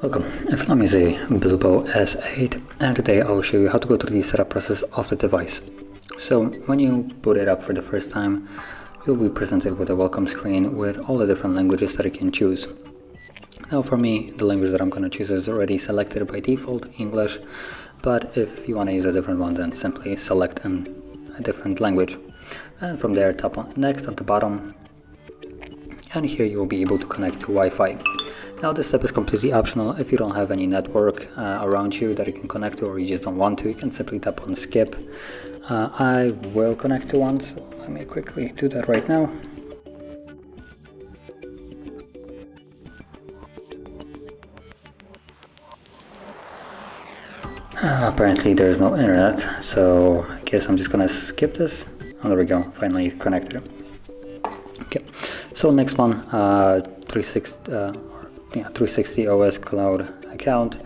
Welcome, my name is BLUBOO S8 and today I will show you how to go through the setup process of the device. So when you boot it up for the first time, you'll be presented with a welcome screen with all the different languages that you can choose. Now for me, the language that I'm going to choose is already selected by default, English, but if you want to use a different one, then simply select a different language. And from there, tap on next at the bottom, and here you will be able to connect to Wi-Fi. Now this step is completely optional. If you don't have any network around you that you can connect to, or you just don't want to, you can simply tap on skip. I will connect to one, so let me quickly do that right now. Apparently there is no internet, so I guess I'm just gonna skip this. Oh, there we go, finally connected. Okay, so next one, 360 OS cloud account.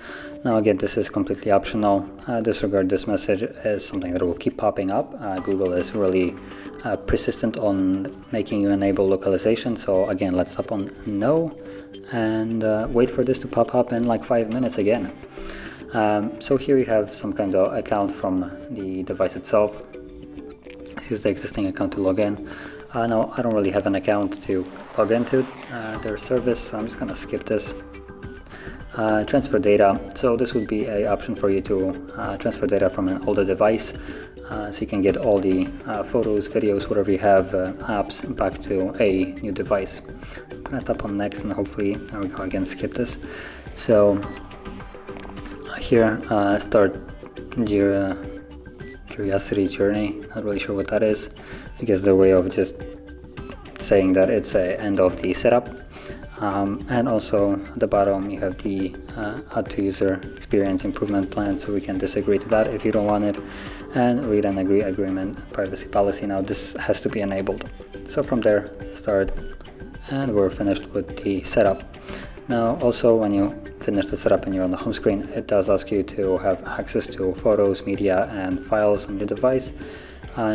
Now again, this is completely optional. Disregard this message is something that will keep popping up. Google is really persistent on making you enable localization. So again, let's tap on no and wait for this to pop up in like 5 minutes again. So here you have some kind of account from the device itself. Use the existing account to log in. Now I don't really have an account to log into their service, so I'm just gonna skip this. Transfer data. So this would be an option for you to transfer data from an older device, so you can get all the photos, videos, whatever you have, apps back to a new device. I'm gonna tap on next and hopefully, there we go, again skip this. So here, start your curiosity journey. Not really sure what that is. I guess the way of just saying that it's a end of the setup. And also at the bottom you have the add to user experience improvement plan, so we can disagree to that if you don't want it, and read and agree agreement privacy policy. Now this has to be enabled. So from there, start, and we're finished with the setup. Now also when you finish the setup and you're on the home screen, it does ask you to have access to photos, media and files on your device.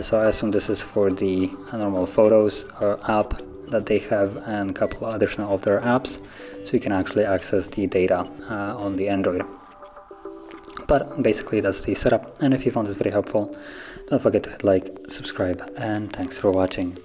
So I assume this is for the normal photos or app that they have and a couple additional of their apps, so you can actually access the data on the Android. But basically that's the setup, and if you found this very helpful, don't forget to hit like, subscribe, and thanks for watching.